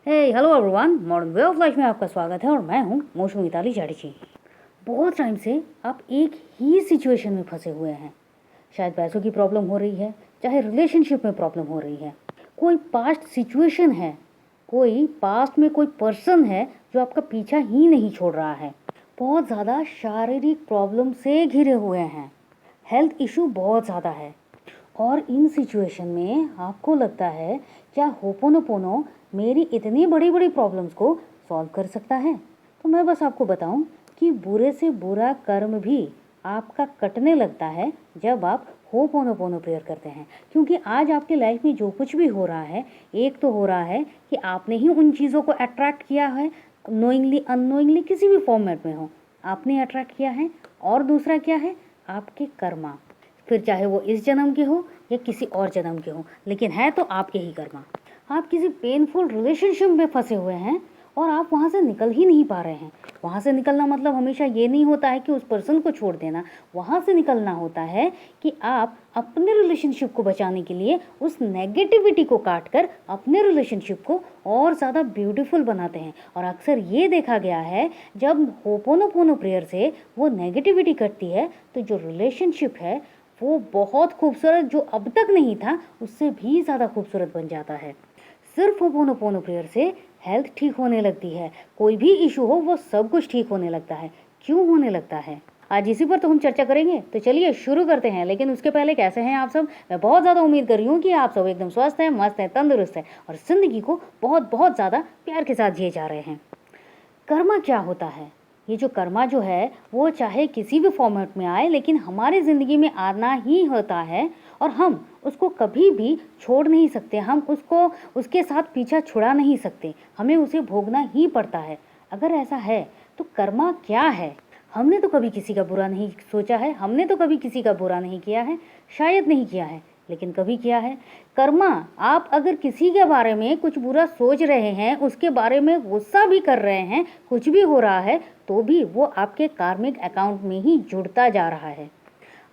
Hello everyone, modern way of life में आपका स्वागत है और मैं हूं मोशु मिताली जाडेजी। बहुत टाइम से आप एक ही सिचुएशन में फंसे हुए हैं। शायद पैसों की प्रॉब्लम हो रही है, चाहे रिलेशनशिप में प्रॉब्लम हो रही है, कोई पास्ट सिचुएशन है, कोई पास्ट में कोई पर्सन है जो आपका पीछा ही नहीं छोड़ रहा है। बहुत ज़्यादा शारीरिक प्रॉब्लम से घिरे हुए हैं, हेल्थ इशू बहुत ज़्यादा है और इन सिचुएशन में आपको लगता है क्या होपोनोपोनो मेरी इतनी बड़ी बड़ी प्रॉब्लम्स को सॉल्व कर सकता है। तो मैं बस आपको बताऊं कि बुरे से बुरा कर्म भी आपका कटने लगता है जब आप होपोनोपोनो प्रेयर करते हैं। क्योंकि आज आपके लाइफ में जो कुछ भी हो रहा है, एक तो हो रहा है कि आपने ही उन चीज़ों को अट्रैक्ट किया है, नोइंगली अननोइंगली किसी भी फॉर्मेट में हो आपने अट्रैक्ट किया है। और दूसरा क्या है, आपके कर्मा, फिर चाहे वो इस जन्म के हो या किसी और जन्म के हो, लेकिन है तो आपके ही कर्मा। आप किसी पेनफुल रिलेशनशिप में फंसे हुए हैं और आप वहाँ से निकल ही नहीं पा रहे हैं। वहाँ से निकलना मतलब हमेशा ये नहीं होता है कि उस पर्सन को छोड़ देना। वहाँ से निकलना होता है कि आप अपने रिलेशनशिप को बचाने के लिए उस नेगेटिविटी को काट कर अपने रिलेशनशिप को और ज़्यादा ब्यूटीफुल बनाते हैं। और अक्सर ये देखा गया है जब होपोनोपोनो प्रेयर से वो नेगेटिविटी कटती है तो जो रिलेशनशिप है वो बहुत खूबसूरत, जो अब तक नहीं था उससे भी ज़्यादा खूबसूरत बन जाता है। सिर्फ होपोनोपोनो प्रेयर से हेल्थ ठीक होने लगती है। कोई भी इशू हो वो सब कुछ ठीक होने लगता है। क्यों होने लगता है, आज इसी पर तो हम चर्चा करेंगे। तो चलिए शुरू करते हैं। लेकिन उसके पहले कैसे हैं आप सब। मैं बहुत ज़्यादा उम्मीद कर रही हूँ कि आप सब एकदम स्वस्थ हैं, मस्त हैं, तंदुरुस्त हैं और ज़िंदगी को बहुत बहुत ज़्यादा प्यार के साथ जिए जा रहे हैं। कर्मा क्या होता है, ये जो कर्मा जो है वो चाहे किसी भी फॉर्मेट में आए लेकिन हमारे ज़िंदगी में आना ही होता है और हम उसको कभी भी छोड़ नहीं सकते। हम उसको उसके साथ पीछा छुड़ा नहीं सकते, हमें उसे भोगना ही पड़ता है। अगर ऐसा है तो कर्मा क्या है। हमने तो कभी किसी का बुरा नहीं सोचा है, हमने तो कभी किसी का बुरा नहीं किया है, शायद नहीं किया है, लेकिन कभी किया है कर्मा। आप अगर किसी के बारे में कुछ बुरा सोच रहे हैं, उसके बारे में गुस्सा भी कर रहे हैं, कुछ भी हो रहा है, तो भी वो आपके कार्मिक अकाउंट में ही जुड़ता जा रहा है।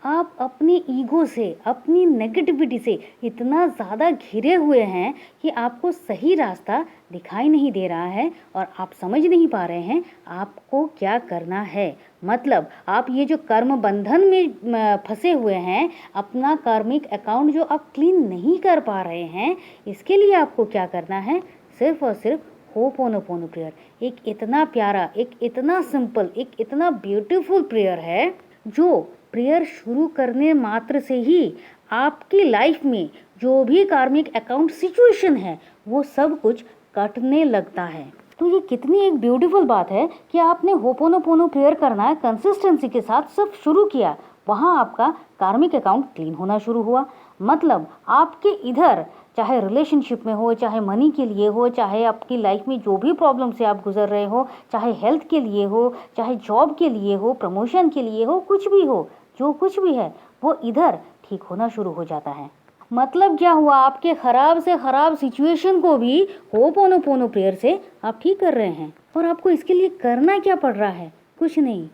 आप अपनी ईगो से, अपनी नेगेटिविटी से इतना ज़्यादा घिरे हुए हैं कि आपको सही रास्ता दिखाई नहीं दे रहा है और आप समझ नहीं पा रहे हैं आपको क्या करना है। मतलब आप ये जो कर्म बंधन में फंसे हुए हैं, अपना कार्मिक अकाउंट जो आप क्लीन नहीं कर पा रहे हैं, इसके लिए आपको क्या करना है। सिर्फ और सिर्फ होपोनोपोनो प्रेयर एक इतना प्यारा, एक इतना सिंपल, एक इतना ब्यूटीफुल प्रेयर है जो प्रेयर शुरू करने मात्र से ही आपकी लाइफ में जो भी कार्मिक अकाउंट सिचुएशन है वो सब कुछ कटने लगता है। तो ये कितनी एक ब्यूटीफुल बात है कि आपने होपोनोपोनो प्रेयर करना है कंसिस्टेंसी के साथ सब शुरू किया, वहाँ आपका कार्मिक अकाउंट क्लीन होना शुरू हुआ। मतलब आपके इधर चाहे रिलेशनशिप में हो, चाहे मनी के लिए हो, चाहे आपकी लाइफ में जो भी प्रॉब्लम से आप गुजर रहे हो, चाहे हेल्थ के लिए हो, चाहे जॉब के लिए हो, प्रमोशन के लिए हो, कुछ भी हो, जो कुछ भी है वो इधर ठीक होना शुरू हो जाता है। मतलब क्या हुआ, आपके खराब से खराब सिचुएशन को भी होपोनोपोनो प्रेयर से आप ठीक कर रहे हैं। और आपको इसके लिए करना क्या पड़ रहा है, कुछ नहीं।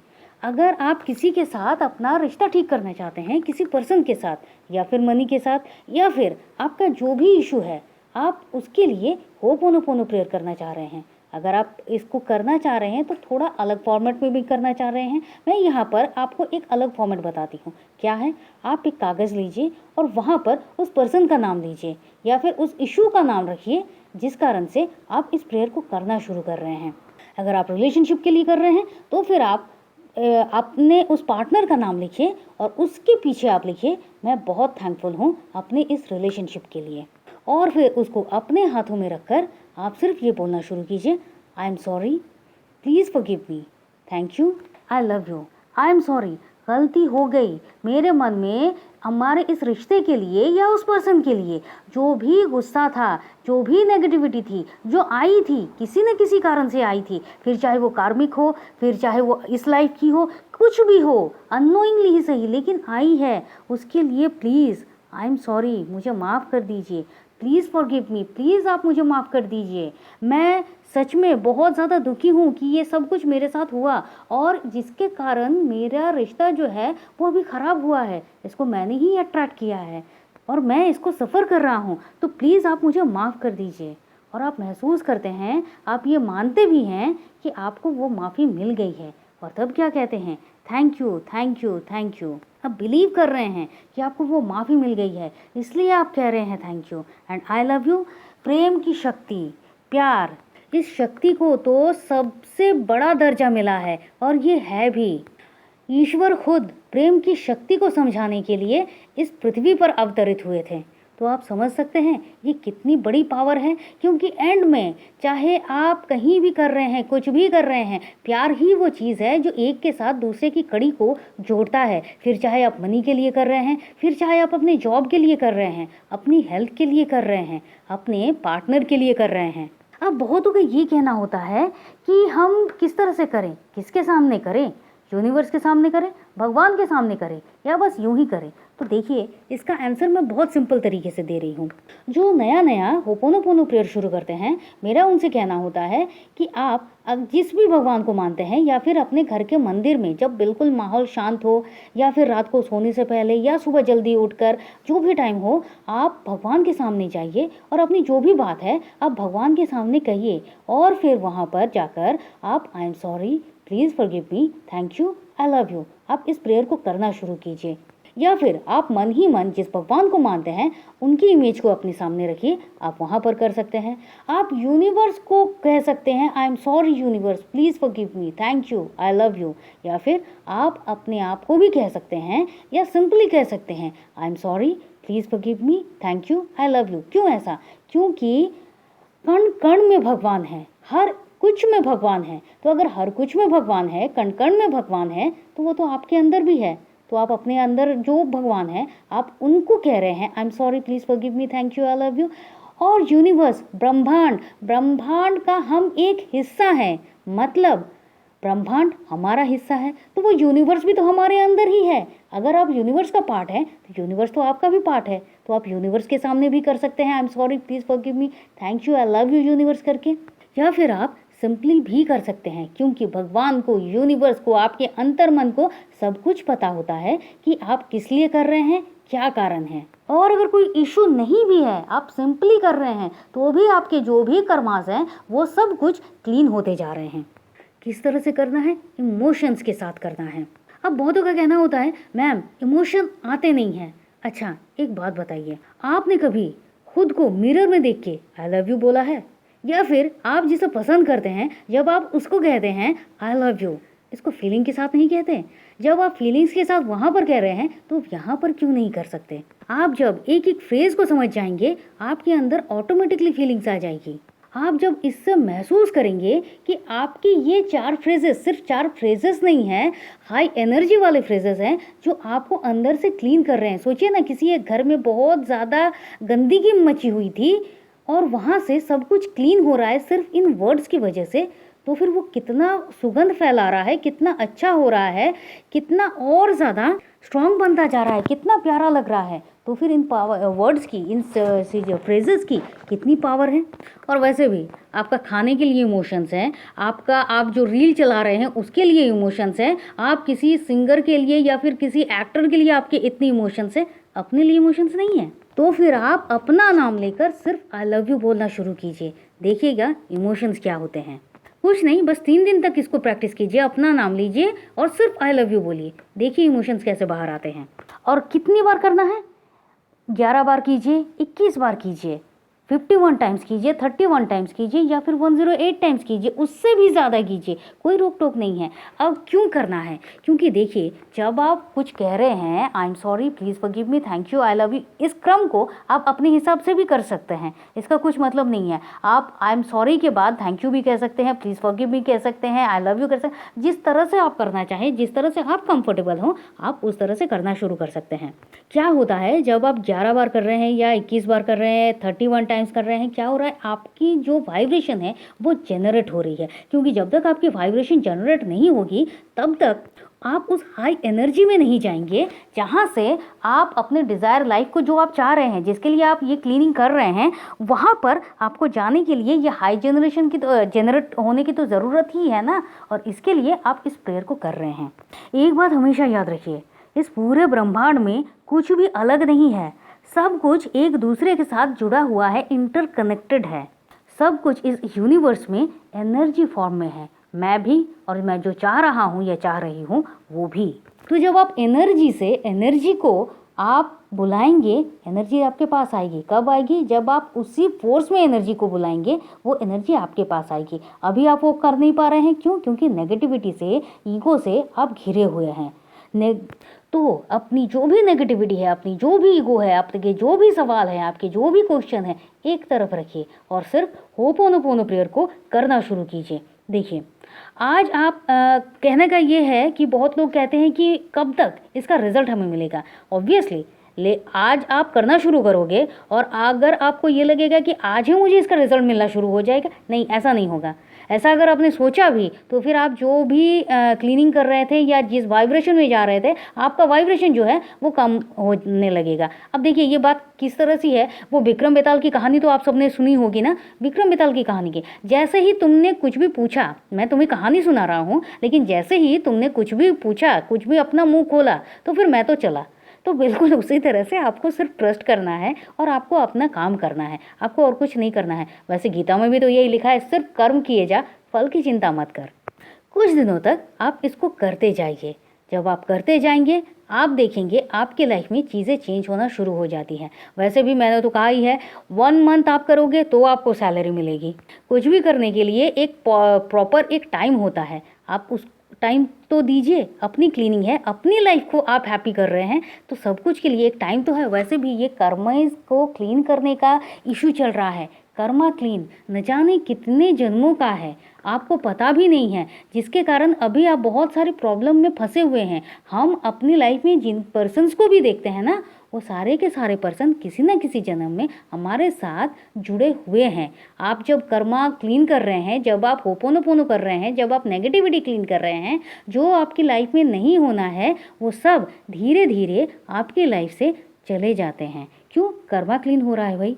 अगर आप किसी के साथ अपना रिश्ता ठीक करना चाहते हैं, किसी पर्सन के साथ या फिर मनी के साथ, या फिर आपका जो भी इशू है आप उसके लिए होपोनोपोनो प्रेयर करना चाह रहे हैं, अगर आप इसको करना चाह रहे हैं तो थोड़ा अलग फॉर्मेट में भी करना चाह रहे हैं, मैं यहाँ पर आपको एक अलग फॉर्मेट बताती हूँ। क्या है, आप एक कागज़ लीजिए और वहाँ पर उस पर्सन का नाम लीजिए या फिर उस इशू का नाम रखिए जिस कारण से आप इस प्रेयर को करना शुरू कर रहे हैं। अगर आप रिलेशनशिप के लिए कर रहे हैं तो फिर आप अपने उस पार्टनर का नाम लिखिए और उसके पीछे आप लिखिए मैं बहुत थैंकफुल हूँ अपने इस रिलेशनशिप के लिए। और फिर उसको अपने हाथों में रखकर आप सिर्फ ये बोलना शुरू कीजिए, I am sorry, please forgive me, thank you, I love you, I am sorry, गलती हो गई मेरे मन में हमारे इस रिश्ते के लिए या उस पर्सन के लिए जो भी गुस्सा था, जो भी नेगेटिविटी थी, जो आई थी किसी न किसी कारण से आई थी, फिर चाहे वो कार्मिक हो, फिर चाहे वो इस लाइफ की हो, कुछ भी हो, अननोइंगली ही सही लेकिन आई है, उसके लिए प्लीज़ आई एम सॉरी, मुझे माफ़ कर दीजिए, प्लीज़ फॉरगिव मी, प्लीज़ आप मुझे माफ़ कर दीजिए। मैं सच में बहुत ज़्यादा दुखी हूँ कि ये सब कुछ मेरे साथ हुआ और जिसके कारण मेरा रिश्ता जो है वो अभी ख़राब हुआ है, इसको मैंने ही अट्रैक्ट किया है और मैं इसको सफ़र कर रहा हूँ, तो प्लीज़ आप मुझे माफ़ कर दीजिए। और आप महसूस करते हैं, आप ये मानते भी हैं कि आपको वो माफ़ी मिल गई है, और तब क्या कहते हैं, thank you thank you thank you. आप बिलीव कर रहे हैं कि आपको वो माफ़ी मिल गई है, इसलिए आप कह रहे हैं thank you and I love you. प्रेम की शक्ति, प्यार, इस शक्ति को तो सबसे बड़ा दर्जा मिला है, और ये है भी। ईश्वर खुद प्रेम की शक्ति को समझाने के लिए इस पृथ्वी पर अवतरित हुए थे। तो आप समझ सकते हैं ये कितनी बड़ी पावर है, क्योंकि एंड में चाहे आप कहीं भी कर रहे हैं, कुछ भी कर रहे हैं, प्यार ही वो चीज़ है जो एक के साथ दूसरे की कड़ी को जोड़ता है। फिर चाहे आप मनी के लिए कर रहे हैं, फिर चाहे आप अपने जॉब के लिए कर रहे हैं, अपनी हेल्थ के लिए कर रहे हैं, अपने पार्टनर के लिए कर रहे हैं। अब बहुतों का ये कहना होता है कि हम किस तरह से करें, किसके सामने करें, यूनिवर्स के सामने करें, भगवान के सामने करें, या बस यूं ही करें। तो देखिए, इसका आंसर मैं बहुत सिंपल तरीके से दे रही हूँ। जो नया नया होपोनोपोनो प्रेयर शुरू करते हैं, मेरा उनसे कहना होता है कि आप जिस भी भगवान को मानते हैं, या फिर अपने घर के मंदिर में जब बिल्कुल माहौल शांत हो, या फिर रात को सोने से पहले, या सुबह जल्दी उठकर, जो भी टाइम हो, आप भगवान के सामने जाइए और अपनी जो भी बात है आप भगवान के सामने कहिए, और फिर वहाँ पर जाकर आप I am sorry, please forgive me, thank you, I love you, आप इस प्रेयर को करना शुरू कीजिए। या फिर आप मन ही मन जिस भगवान को मानते हैं उनकी इमेज को अपने सामने रखिए, आप वहाँ पर कर सकते हैं। आप यूनिवर्स को कह सकते हैं, I am sorry universe, please forgive me, thank you, I love you. या फिर आप अपने आप को भी कह सकते हैं, या सिंपली कह सकते हैं, I am sorry, please forgive me, thank you, I love you. क्यों ऐसा? क्योंकि कण कण में भगवान है, हर कुछ में भगवान है। तो अगर हर कुछ में भगवान है, कण कण में भगवान है, तो वो तो आपके अंदर भी है। तो आप अपने अंदर जो भगवान है आप उनको कह रहे हैं, I am sorry, please forgive me, thank you, I love you. और यूनिवर्स, ब्रह्मांड का हम एक हिस्सा हैं, मतलब ब्रह्मांड हमारा हिस्सा है, तो वो यूनिवर्स भी तो हमारे अंदर ही है। अगर आप यूनिवर्स का पार्ट है तो यूनिवर्स तो आपका भी पार्ट है। तो आप यूनिवर्स के सामने भी कर सकते हैं, I am sorry, please forgive me, thank you, I love you universe करके। या फिर आप सिंपली भी कर सकते हैं, क्योंकि भगवान को, यूनिवर्स को, आपके अंतर्मन को सब कुछ पता होता है कि आप किस लिए कर रहे हैं, क्या कारण है। और अगर कोई इशू नहीं भी है, आप सिंपली कर रहे हैं, तो भी आपके जो भी कर्मास हैं वो सब कुछ क्लीन होते जा रहे हैं। किस तरह से करना है? इमोशंस के साथ करना है। अब बहुतों का कहना होता है, मैम इमोशन आते नहीं हैं। अच्छा, एक बात बताइए, आपने कभी खुद को मिरर में देख के आई लव यू बोला है? या फिर आप जिसे पसंद करते हैं जब आप उसको कहते हैं आई लव यू, इसको फीलिंग के साथ नहीं कहते? जब आप फीलिंग्स के साथ वहाँ पर कह रहे हैं तो यहाँ पर क्यों नहीं कर सकते? आप जब एक एक फ्रेज को समझ जाएंगे, आपके अंदर ऑटोमेटिकली फीलिंग्स आ जाएगी। आप जब इससे महसूस करेंगे कि आपकी ये 4 फ्रेजेस सिर्फ 4 फ्रेजेस नहीं हैं, हाई एनर्जी वाले फ्रेजेस हैं जो आपको अंदर से क्लीन कर रहे हैं। सोचिए ना, किसी एक घर में बहुत ज़्यादा गंदगी मची हुई थी और वहाँ से सब कुछ क्लीन हो रहा है सिर्फ इन वर्ड्स की वजह से, तो फिर वो कितना सुगंध फैला रहा है, कितना अच्छा हो रहा है, कितना और ज़्यादा स्ट्रॉन्ग बनता जा रहा है, कितना प्यारा लग रहा है। तो फिर इन पावर वर्ड्स की, इन फ्रेजेस की कितनी पावर है। और वैसे भी आपका खाने के लिए इमोशंस हैं, आपका आप जो रील चला रहे हैं उसके लिए इमोशंस हैं, आप किसी सिंगर के लिए या फिर किसी एक्टर के लिए आपके इतने इमोशंस हैं, अपने लिए इमोशंस नहीं है। तो फिर आप अपना नाम लेकर सिर्फ आई लव यू बोलना शुरू कीजिए, देखिएगा इमोशंस क्या होते हैं। कुछ नहीं, बस 3 दिन तक इसको प्रैक्टिस कीजिए, अपना नाम लीजिए और सिर्फ आई लव यू बोलिए, देखिए इमोशंस कैसे बाहर आते हैं। और कितनी बार करना है? 11 बार कीजिए, 21 बार कीजिए, 51 टाइम्स कीजिए, 31 टाइम्स कीजिए, या फिर 108 टाइम्स कीजिए, उससे भी ज़्यादा कीजिए, कोई रोक टोक नहीं है। अब क्यों करना है? क्योंकि देखिए, जब आप कुछ कह रहे हैं, I am sorry, please forgive me, thank you, I love you, इस क्रम को आप अपने हिसाब से भी कर सकते हैं, इसका कुछ मतलब नहीं है। आप आई एम सॉरी के बाद थैंक यू भी कह सकते हैं, प्लीज़ फॉरगिव मी कह सकते हैं, आई लव यू कर सकते हैं, जिस तरह से आप करना चाहें, जिस तरह से आप कंफर्टेबल हो, आप उस तरह से करना शुरू कर सकते हैं। क्या होता है, जब आप 11 बार कर रहे हैं या 21 बार कर रहे हैं, 31 टाइम्स कर रहे हैं, क्या हो रहा है, आपकी जो वाइब्रेशन है वो जनरेट हो रही है। क्योंकि जब तक आपकी वाइब्रेशन जनरेट नहीं होगी तब तक आप उस हाई एनर्जी में नहीं जाएंगे जहाँ से आप अपने डिज़ायर लाइफ को, जो आप चाह रहे हैं, जिसके लिए आप ये क्लीनिंग कर रहे हैं, वहाँ पर आपको जाने के लिए ये हाई जनरेशन की तो जनरेट होने की तो ज़रूरत ही है ना। और इसके लिए आप इस प्रेयर को कर रहे हैं। एक बात हमेशा याद रखिए, इस पूरे ब्रह्मांड में कुछ भी अलग नहीं है, सब कुछ एक दूसरे के साथ जुड़ा हुआ है, इंटरकनेक्टेड है। सब कुछ इस यूनिवर्स में एनर्जी फॉर्म में है, मैं भी, और मैं जो चाह रहा हूँ या चाह रही हूँ वो भी। तो जब आप एनर्जी से एनर्जी को आप बुलाएंगे, एनर्जी आपके पास आएगी। कब आएगी? जब आप उसी फोर्स में एनर्जी को बुलाएंगे, वो एनर्जी आपके पास आएगी। अभी आप वो कर नहीं पा रहे हैं, क्यों? क्योंकि नेगेटिविटी से, ईगो से आप घिरे हुए हैं। तो अपनी जो भी नेगेटिविटी है, अपनी जो भी ईगो है, आपके जो भी सवाल है, आपके जो भी क्वेश्चन है, एक तरफ रखिए और सिर्फ होपोनोपोनो प्रेयर को करना शुरू कीजिए। देखिए, आज आप कहने का ये है कि बहुत लोग कहते हैं कि कब तक इसका रिजल्ट हमें मिलेगा। ऑब्वियसली आज आप करना शुरू करोगे और अगर आपको ये लगेगा कि आज ही मुझे इसका रिजल्ट मिलना शुरू हो जाएगा, नहीं, ऐसा नहीं होगा। ऐसा अगर आपने सोचा भी तो फिर आप जो भी क्लीनिंग कर रहे थे या जिस वाइब्रेशन में जा रहे थे, आपका वाइब्रेशन जो है वो कम होने लगेगा। अब देखिए, ये बात किस तरह से है, वो विक्रम बेताल की कहानी तो आप सबने सुनी होगी ना, विक्रम बेताल की कहानी की। जैसे ही तुमने कुछ भी पूछा, मैं तुम्हें कहानी सुना रहा हूँ, लेकिन जैसे ही तुमने कुछ भी पूछा, कुछ भी अपना मुँह खोला, तो फिर मैं तो चला। तो बिल्कुल उसी तरह से आपको सिर्फ ट्रस्ट करना है और आपको अपना काम करना है, आपको और कुछ नहीं करना है। वैसे गीता में भी तो यही लिखा है, सिर्फ कर्म किए जा, फल की चिंता मत कर। कुछ दिनों तक आप इसको करते जाइए। जब आप करते जाएंगे, आप देखेंगे आपके लाइफ में चीज़ें चेंज होना शुरू हो जाती हैं। वैसे भी मैंने तो कहा ही है, 1 मंथ आप करोगे तो आपको सैलरी मिलेगी। कुछ भी करने के लिए एक प्रॉपर एक टाइम होता है, आप उस टाइम तो दीजिए। अपनी क्लीनिंग है, अपनी लाइफ को आप हैप्पी कर रहे हैं, तो सब कुछ के लिए एक टाइम तो है। वैसे भी ये कर्मा को क्लीन करने का इशू चल रहा है। कर्मा क्लीन न जाने कितने जन्मों का है, आपको पता भी नहीं है, जिसके कारण अभी आप बहुत सारे प्रॉब्लम में फंसे हुए हैं। हम अपनी लाइफ में जिन पर्सन्स को भी देखते हैं ना, वो सारे के सारे पर्सन किसी न किसी जन्म में हमारे साथ जुड़े हुए हैं। आप जब कर्मा क्लीन कर रहे हैं, जब आप होपोनोपोनो कर रहे हैं, जब आप नेगेटिविटी क्लीन कर रहे हैं, जो आपकी लाइफ में नहीं होना है वो सब धीरे धीरे आपकी लाइफ से चले जाते हैं। क्यों? कर्मा क्लीन हो रहा है भाई।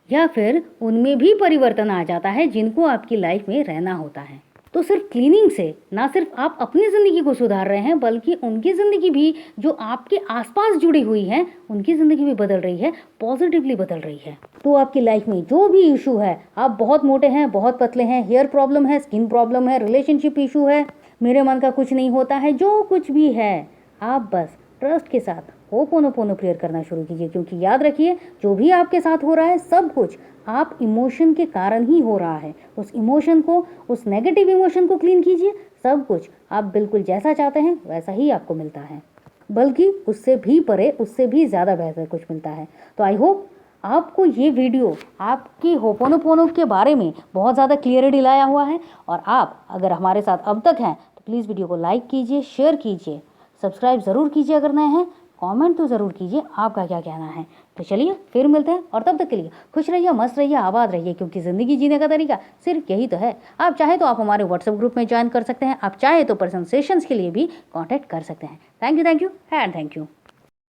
या फिर उनमें भी परिवर्तन आ जाता है जिनको आपकी लाइफ में रहना होता है। तो सिर्फ क्लीनिंग से ना सिर्फ आप अपनी ज़िंदगी को सुधार रहे हैं, बल्कि उनकी ज़िंदगी भी जो आपके आसपास जुड़ी हुई है, उनकी ज़िंदगी भी बदल रही है, पॉजिटिवली बदल रही है। तो आपकी लाइफ में जो भी इशू है, आप बहुत मोटे हैं, बहुत पतले हैं, हेयर प्रॉब्लम है, स्किन प्रॉब्लम है, रिलेशनशिप इशू है, मेरे मन का कुछ नहीं होता है, जो कुछ भी है, आप बस ट्रस्ट के साथ होपोनोपोनो प्रेयर करना शुरू कीजिए। क्योंकि याद रखिए, जो भी आपके साथ हो रहा है, सब कुछ आप इमोशन के कारण ही हो रहा है। उस इमोशन को, उस नेगेटिव इमोशन को क्लीन कीजिए। सब कुछ आप बिल्कुल जैसा चाहते हैं वैसा ही आपको मिलता है, बल्कि उससे भी परे, उससे भी ज़्यादा बेहतर कुछ मिलता है। तो आई होप आपको ये वीडियो आपकी होपोनोपोनो के बारे में बहुत ज़्यादा क्लियरिटी लाया हुआ है। और आप अगर हमारे साथ अब तक हैं तो प्लीज़ वीडियो को लाइक कीजिए, शेयर कीजिए, सब्सक्राइब ज़रूर कीजिए अगर नए हैं, कमेंट तो ज़रूर कीजिए आपका क्या कहना है। तो चलिए फिर मिलते हैं, और तब तक के लिए खुश रहिए, मस्त रहिए, आबाद रहिए, क्योंकि ज़िंदगी जीने का तरीका सिर्फ यही तो है। आप चाहे तो आप हमारे व्हाट्सएप ग्रुप में ज्वाइन कर सकते हैं, आप चाहे तो पर्सनल सेशंस के लिए भी कॉन्टैक्ट कर सकते हैं। Thank you and thank you.